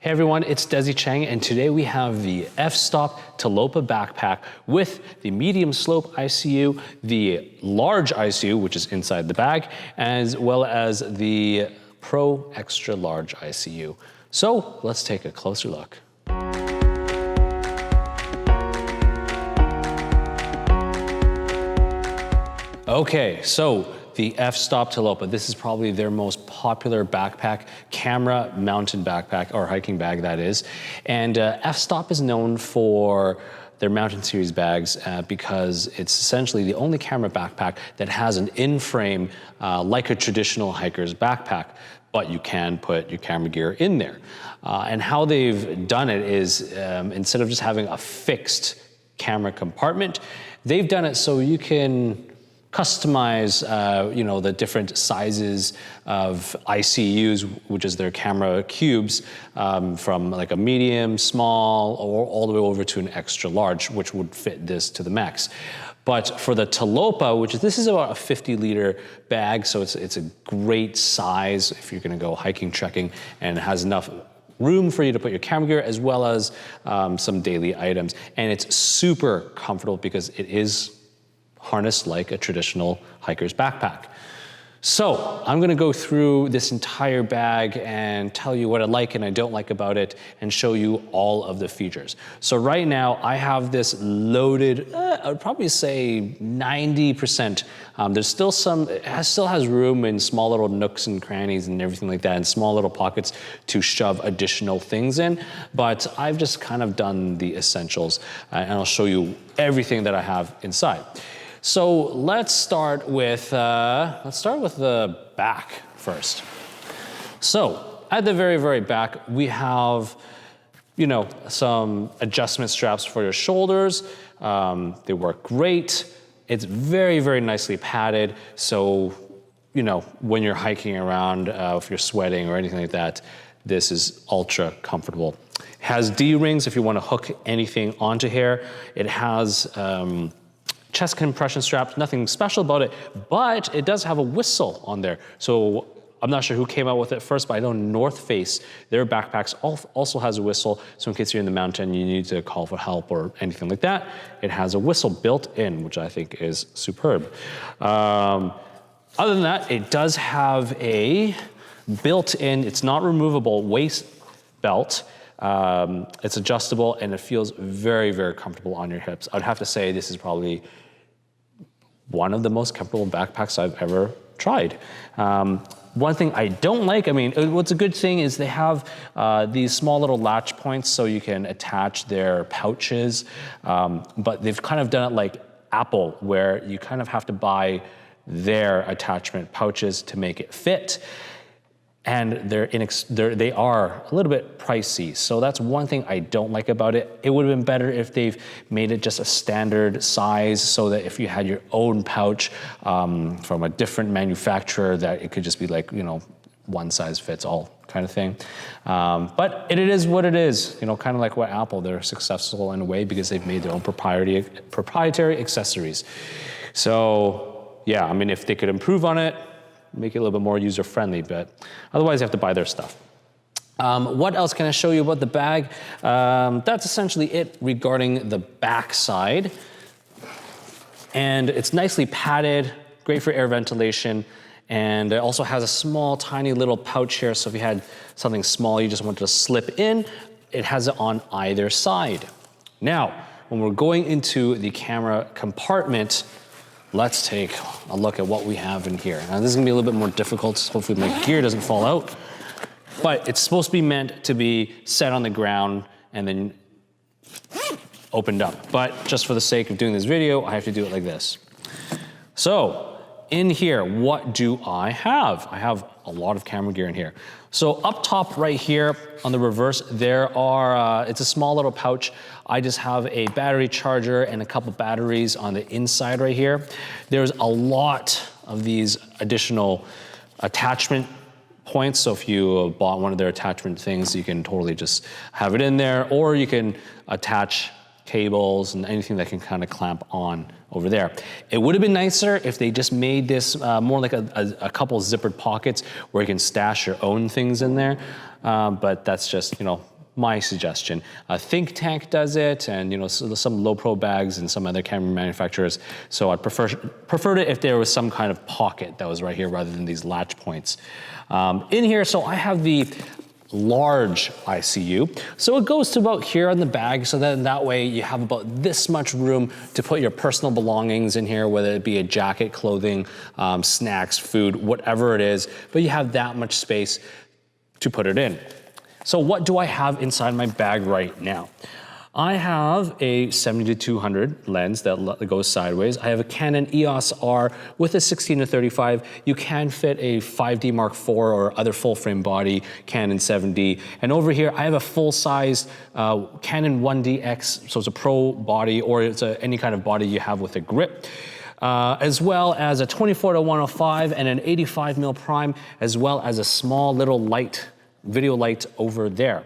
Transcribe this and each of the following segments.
Hey everyone, it's Desi Chang, and today we have the f-stop Tilopa backpack with the medium slope ICU, the large ICU, which is inside the bag, as well as the Pro Extra Large ICU. So let's take a closer look. Okay, so the f-stop Tilopa, this is probably their most popular backpack, camera mounted backpack, or hiking bag that is. And f-stop is known for their mountain series bags because it's essentially the only camera backpack that has an in-frame like a traditional hiker's backpack, but you can put your camera gear in there. And how they've done it is instead of just having a fixed camera compartment, they've done it so you can customize, the different sizes of ICUs, which is their camera cubes, from like a medium, small, or all the way over to an extra large, which would fit this to the max. But for the Tilopa, this is about a 50-liter bag, so it's a great size if you're gonna go hiking, trekking, and it has enough room for you to put your camera gear as well as some daily items. And it's super comfortable because it is harnessed like a traditional hiker's backpack. So I'm gonna go through this entire bag and tell you what I like and I don't like about it and show you all of the features. So right now I have this loaded, I would probably say 90%. There's still still has room in small little nooks and crannies and everything like that, and small little pockets to shove additional things in. But I've just kind of done the essentials and I'll show you everything that I have inside. So let's start with the back first. So at the very, very back, we have, some adjustment straps for your shoulders. They work great. It's very, very nicely padded. So, when you're hiking around, if you're sweating or anything like that, this is ultra comfortable. It has D-rings if you want to hook anything onto here. It has chest compression straps, nothing special about it, but it does have a whistle on there. So I'm not sure who came out with it first, but I know North Face, their backpacks also has a whistle. So in case you're in the mountain, you need to call for help or anything like that, it has a whistle built in, which I think is superb. Other than that, it does have a built-in, it's not removable waist belt. It's adjustable and it feels very, very comfortable on your hips. I'd have to say this is probably one of the most comfortable backpacks I've ever tried. One thing I don't like, what's a good thing is they have these small little latch points so you can attach their pouches, but they've kind of done it like Apple, where you kind of have to buy their attachment pouches to make it fit. And they are a little bit pricey. So that's one thing I don't like about it. It would have been better if they've made it just a standard size so that if you had your own pouch from a different manufacturer, that it could just be like, one size fits all kind of thing. But it is what it is, kind of like what Apple, they're successful in a way because they've made their own proprietary accessories. So yeah, if they could improve on it, make it a little bit more user-friendly, but otherwise you have to buy their stuff. What else can I show you about the bag? That's essentially it regarding the back side. And it's nicely padded, great for air ventilation, and it also has a small, tiny little pouch here, so if you had something small you just wanted to slip in, it has it on either side. Now, when we're going into the camera compartment, let's take a look at what we have in here. Now this is gonna be a little bit more difficult, so hopefully my gear doesn't fall out. But it's supposed to be meant to be set on the ground and then opened up. But just for the sake of doing this video, I have to do it like this. So in here, what do I have? I have a lot of camera gear in here. So up top right here on the reverse, there are, it's a small little pouch. I just have a battery charger and a couple batteries on the inside right here. There's a lot of these additional attachment points. So if you bought one of their attachment things, you can totally just have it in there, or you can attach cables and anything that can kind of clamp on over there. It would have been nicer if they just made this more like a couple zippered pockets where you can stash your own things in there. But that's just, my suggestion. Think Tank does it, and you know, some low pro bags and some other camera manufacturers. So I'd preferred it if there was some kind of pocket that was right here rather than these latch points. In here, so I have the large ICU. So it goes to about here on the bag, so then that way you have about this much room to put your personal belongings in here, whether it be a jacket, clothing, snacks, food, whatever it is, but you have that much space to put it in. So what do I have inside my bag right now? I have a 70-200 lens that goes sideways. I have a Canon EOS R with a 16-35. You can fit a 5D Mark IV or other full frame body Canon 7D. And over here, I have a full-size Canon 1DX, so it's a pro body or it's any kind of body you have with a grip. As well as a 24-105 and an 85mm prime, as well as a small little light, video light over there.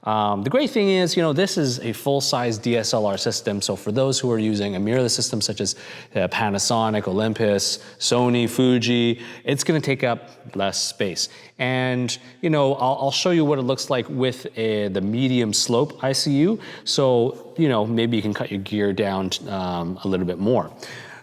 The great thing is, you know, this is a full-size DSLR system, so for those who are using a mirrorless system such as Panasonic, Olympus, Sony, Fuji, it's gonna take up less space. And, you know, I'll show you what it looks like with the medium slope ICU, so, you know, maybe you can cut your gear down a little bit more.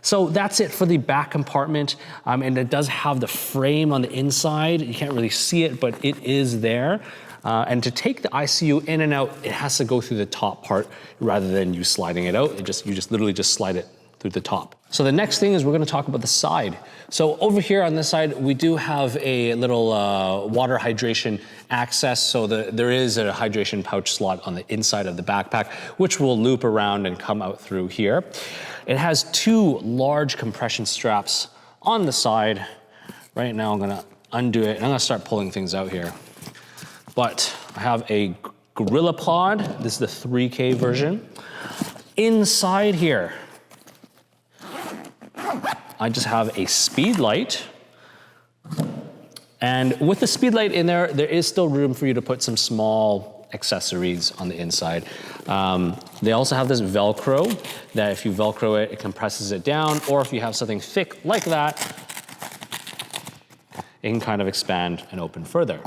So that's it for the back compartment, and it does have the frame on the inside. You can't really see it, but it is there. And to take the ICU in and out, it has to go through the top part rather than you sliding it out. You just literally just slide it through the top. So the next thing is we're gonna talk about the side. So over here on this side, we do have a little water hydration access. So there is a hydration pouch slot on the inside of the backpack, which will loop around and come out through here. It has two large compression straps on the side. Right now I'm gonna undo it and I'm gonna start pulling things out here. But I have a Gorilla Pod. This is the 3K version. Inside here, I just have a speed light. And with the speed light in there, there is still room for you to put some small accessories on the inside. They also have this Velcro that if you Velcro it, it compresses it down, or if you have something thick like that, it can kind of expand and open further.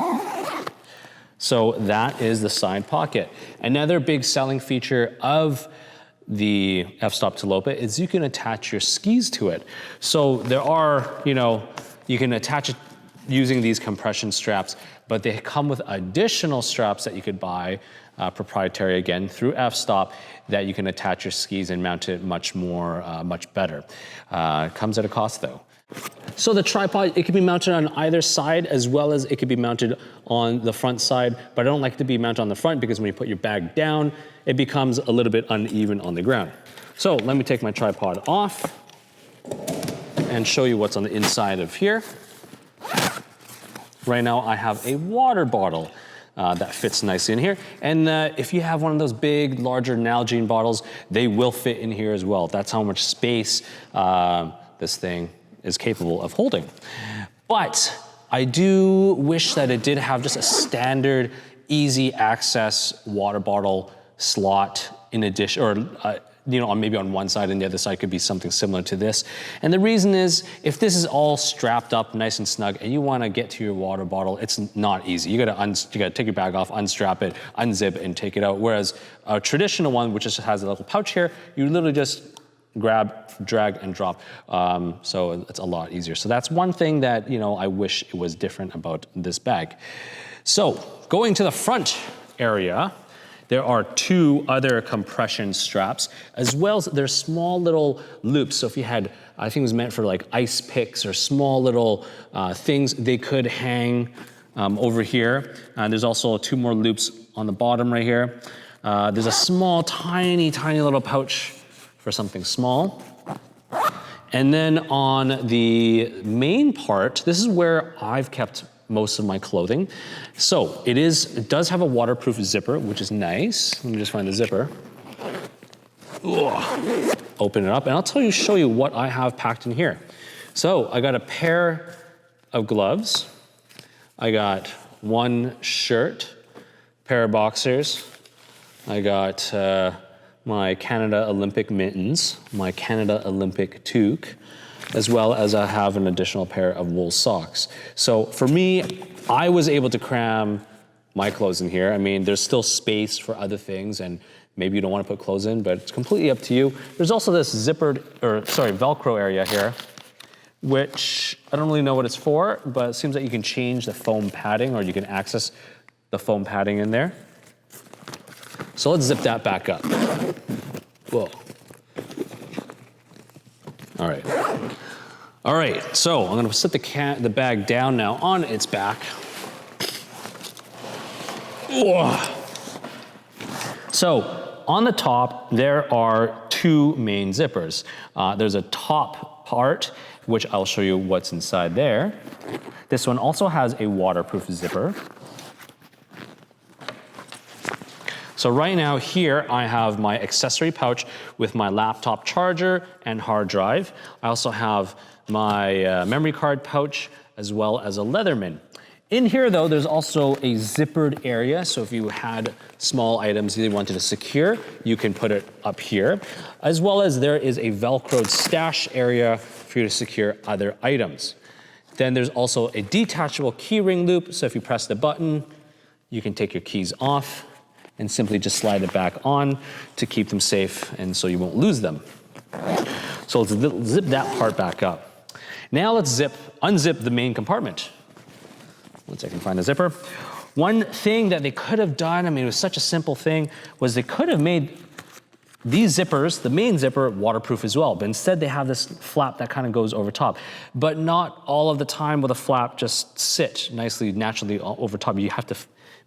So that is the side pocket. Another big selling feature of the f-stop Tilopa is you can attach your skis to it. So there are, you know, you can attach it using these compression straps, but they come with additional straps that you could buy, proprietary again, through f-stop, that you can attach your skis and mount it much better. It comes at a cost though. So the tripod, it can be mounted on either side as well as it could be mounted on the front side, but I don't like it to be mounted on the front because when you put your bag down, it becomes a little bit uneven on the ground. So let me take my tripod off and show you what's on the inside of here. Right now I have a water bottle that fits nicely in here. And if you have one of those big, larger Nalgene bottles, they will fit in here as well. That's how much space this thing is capable of holding. But I do wish that it did have just a standard, easy access water bottle slot in addition, or you know, maybe on one side and the other side could be something similar to this. And the reason is, if this is all strapped up nice and snug and you wanna get to your water bottle, it's not easy. You gotta take your bag off, unstrap it, unzip it, and take it out. Whereas a traditional one, which just has a little pouch here, you literally just grab, drag, and drop. So it's a lot easier. So that's one thing that, you know, I wish it was different about this bag. So going to the front area, there are two other compression straps, as well as there's small little loops. So if you had, I think it was meant for like ice picks or small little things, they could hang over here. There's also two more loops on the bottom right here. There's a small, tiny little pouch for something small. And then on the main part, this is where I've kept most of my clothing. So it does have a waterproof zipper, which is nice. Let me just find the zipper. Ugh. Open it up, and I'll show you what I have packed in here. So I got a pair of gloves. I got one shirt, pair of boxers. I got my Canada Olympic mittens, my Canada Olympic toque, as well as I have an additional pair of wool socks. So for me, I was able to cram my clothes in here. I mean, there's still space for other things, and maybe you don't want to put clothes in, but it's completely up to you. There's also this Velcro area here, which I don't really know what it's for, but it seems that you can change the foam padding, or you can access the foam padding in there. So let's zip that back up. Whoa. All right. All right, so I'm gonna set the bag down now on its back. Whoa. So on the top, there are two main zippers. There's a top part, which I'll show you what's inside there. This one also has a waterproof zipper. So right now here, I have my accessory pouch with my laptop charger and hard drive. I also have my memory card pouch, as well as a Leatherman. In here though, there's also a zippered area. So if you had small items you wanted to secure, you can put it up here. As well as there is a Velcroed stash area for you to secure other items. Then there's also a detachable key ring loop. So if you press the button, you can take your keys off and simply just slide it back on to keep them safe and so you won't lose them. So let's zip that part back up. Now let's unzip the main compartment. Once I can find the zipper. One thing that they could have done, I mean, it was such a simple thing, was they could have made these zippers, the main zipper, waterproof as well, but instead they have this flap that kind of goes over top. But not all of the time will the flap just sit nicely, naturally over top. You have to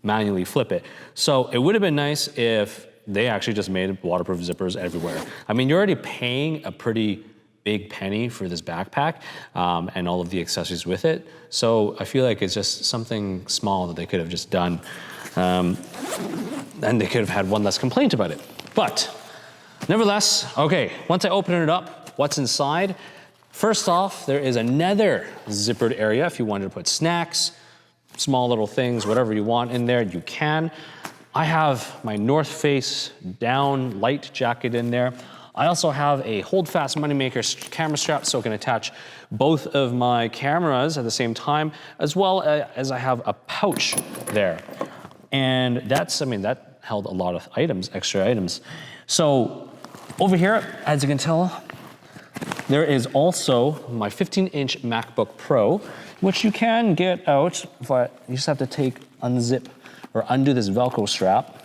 manually flip it. So it would have been nice if they actually just made waterproof zippers everywhere. I mean, you're already paying a pretty big penny for this backpack and all of the accessories with it. So I feel like it's just something small that they could have just done. And they could have had one less complaint about it. But nevertheless, okay, once I open it up, what's inside? First off, there is another zippered area if you wanted to put snacks, small little things, whatever you want in there, you can. I have my North Face down light jacket in there. I also have a Holdfast Moneymaker camera strap so I can attach both of my cameras at the same time, as well as I have a pouch there. And that's, I mean, that held a lot of items, extra items. So over here, as you can tell, there is also my 15-inch MacBook Pro, which you can get out, but you just have to unzip or undo this Velcro strap.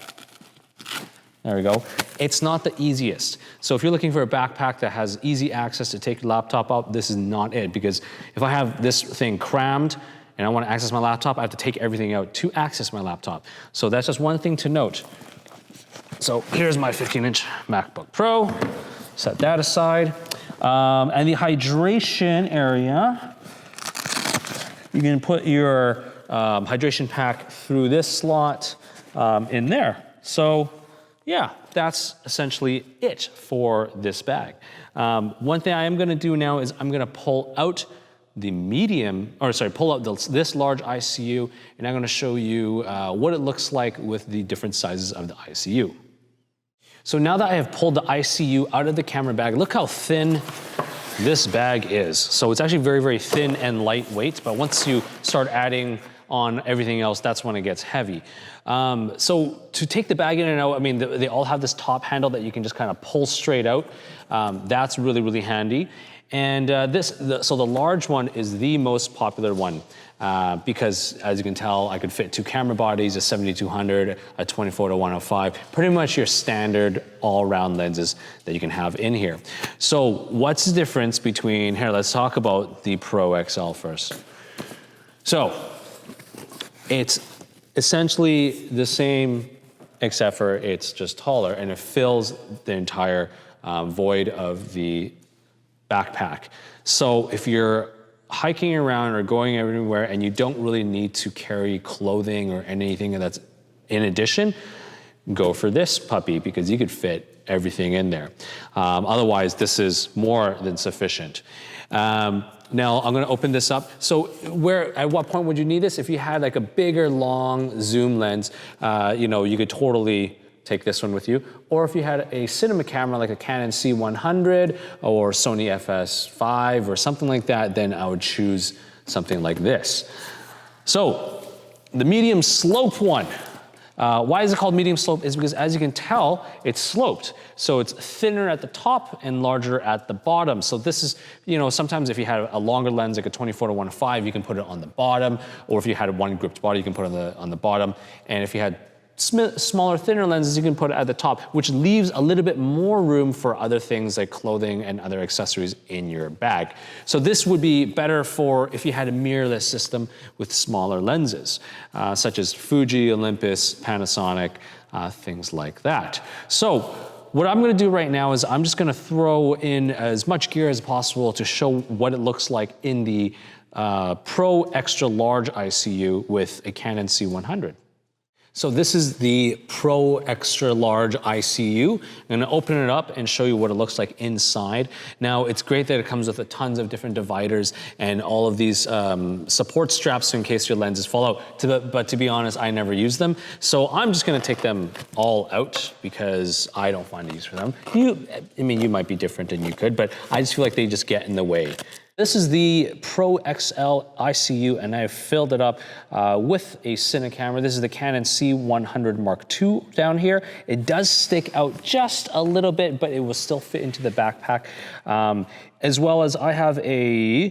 There we go. It's not the easiest. So if you're looking for a backpack that has easy access to take your laptop out, this is not it, because if I have this thing crammed and I want to access my laptop, I have to take everything out to access my laptop. So that's just one thing to note. So here's my 15-inch MacBook Pro. Set that aside. And the hydration area, you can put your hydration pack through this slot in there. So yeah, that's essentially it for this bag. One thing I am gonna do now is I'm gonna pull out the pull out this large ICU, and I'm gonna show you what it looks like with the different sizes of the ICU. So now that I have pulled the ICU out of the camera bag, look how thin this bag is. So it's actually very, very thin and lightweight, but once you start adding on everything else, that's when it gets heavy. So to take the bag in and out, I mean, they all have this top handle that you can just kind of pull straight out. That's really, really handy. And so the large one is the most popular one because, as you can tell, I could fit two camera bodies, a 70-200, a 24-105, pretty much your standard all-round lenses that you can have in here. So what's the difference between, here, let's talk about the Pro XL first. So it's essentially the same, except for it's just taller, and it fills the entire void of the backpack. So if you're hiking around or going everywhere and you don't really need to carry clothing or anything that's in addition, go for this puppy because you could fit everything in there. Otherwise, this is more than sufficient. Now I'm gonna open this up. So at what point would you need this? If you had like a bigger, long zoom lens, you could totally take this one with you. Or if you had a cinema camera like a Canon C100 or Sony FS5 or something like that, then I would choose something like this. So the medium slope one. Why is it called medium slope? Is because as you can tell, it's sloped. So it's thinner at the top and larger at the bottom. So this is, you know, sometimes if you had a longer lens, like a 24-1.5, you can put it on the bottom. Or if you had one gripped body, you can put it on the bottom. And if you had smaller, thinner lenses, you can put it at the top, which leaves a little bit more room for other things like clothing and other accessories in your bag. So this would be better for if you had a mirrorless system with smaller lenses, such as Fuji, Olympus, Panasonic, things like that. So what I'm gonna do right now is I'm just gonna throw in as much gear as possible to show what it looks like in the Pro Extra Large ICU with a Canon C100. So this is the Pro Extra Large ICU. I'm gonna open it up and show you what it looks like inside. Now, it's great that it comes with tons of different dividers and all of these support straps in case your lenses fall out. But to be honest, I never use them. So I'm just gonna take them all out because I don't find a use for them. I mean, you might be different and you could, but I just feel like they just get in the way. This is the Pro XL ICU, and I've filled it up with a Cine camera. This is the Canon C100 Mark II down here. It does stick out just a little bit, but it will still fit into the backpack. As well as I have a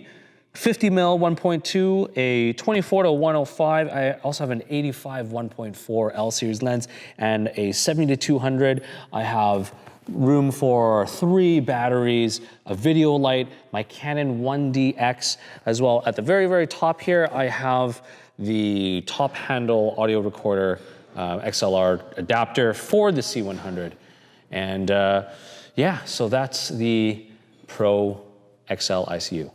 50mm 1.2, a 24-105. I also have an 85 1.4 L series lens and a 70-200. I have room for 3 batteries, a video light, my Canon 1DX as well. At the very, very top here, I have the top handle audio recorder XLR adapter for the C100. And yeah, so that's the Pro XL ICU.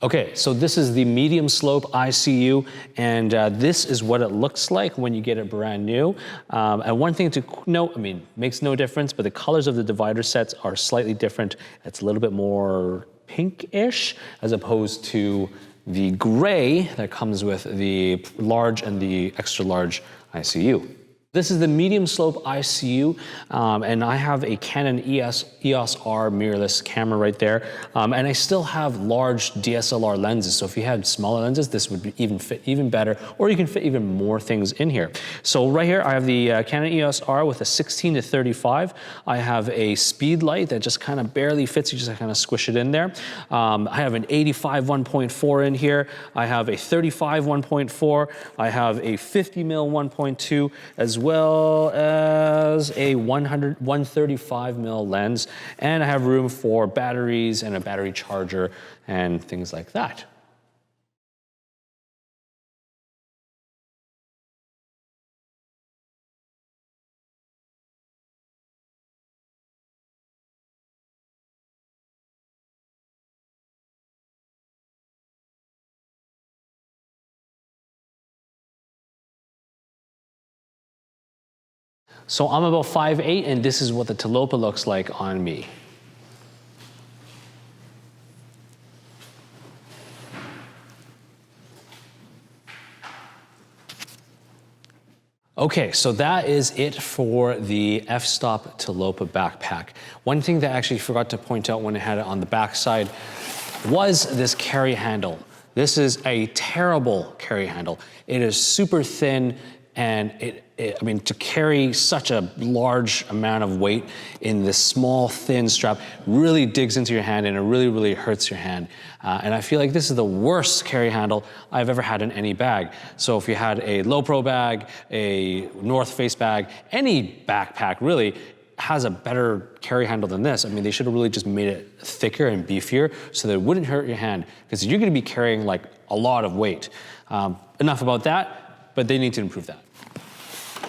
Okay, so this is the medium slope ICU, and this is what it looks like when you get it brand new. And one thing to note, I mean, makes no difference, but the colors of the divider sets are slightly different. It's a little bit more pinkish as opposed to the gray that comes with the large and the extra large ICU. This is the medium slope ICU, and I have a Canon EOS R mirrorless camera right there, and I still have large DSLR lenses, so if you had smaller lenses, this would fit even better, or you can fit even more things in here. So right here, I have the Canon EOS R with a 16-35. I have a speed light that just kind of barely fits, you just kind of squish it in there. I have an 85 1.4 in here. I have a 35 1.4. I have a 50mm 1.2, as well as a 135mm lens, and I have room for batteries and a battery charger and things like that. So I'm about 5'8", and this is what the Tilopa looks like on me. Okay, so that is it for the f-stop Tilopa backpack. One thing that I actually forgot to point out when I had it on the back side was this carry handle. This is a terrible carry handle. It is super thin, and I mean, to carry such a large amount of weight in this small, thin strap really digs into your hand, and it really, really hurts your hand. And I feel like this is the worst carry handle I've ever had in any bag. So if you had a low pro bag, a North Face bag, any backpack really has a better carry handle than this. I mean, they should have really just made it thicker and beefier so that it wouldn't hurt your hand, because you're gonna be carrying like a lot of weight. Enough about that, but they need to improve that.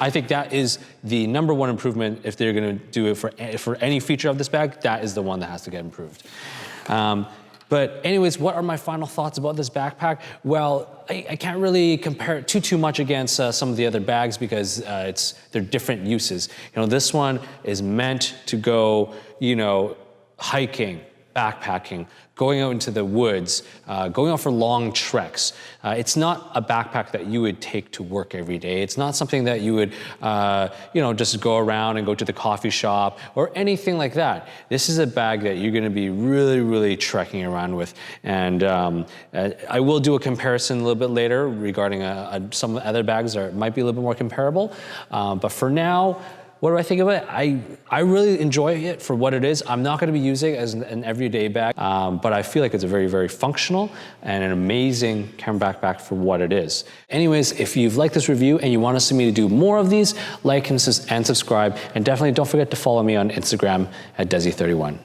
I think that is the #1 improvement. If they're gonna do it for any feature of this bag, that is the one that has to get improved. But anyways, what are my final thoughts about this backpack? Well, I can't really compare it too much against some of the other bags because they're different uses. This one is meant to go, hiking, backpacking, going out into the woods, going out for long treks. It's not a backpack that you would take to work every day. It's not something that you would, just go around and go to the coffee shop or anything like that. This is a bag that you're gonna be really, really trekking around with. And I will do a comparison a little bit later regarding some other bags that might be a little bit more comparable. But for now, what do I think of it? I really enjoy it for what it is. I'm not gonna be using it as an everyday bag, but I feel like it's a very, very functional and an amazing camera backpack for what it is. Anyways, if you've liked this review and you want to see me to do more of these, like and subscribe, and definitely don't forget to follow me on Instagram at Desi31.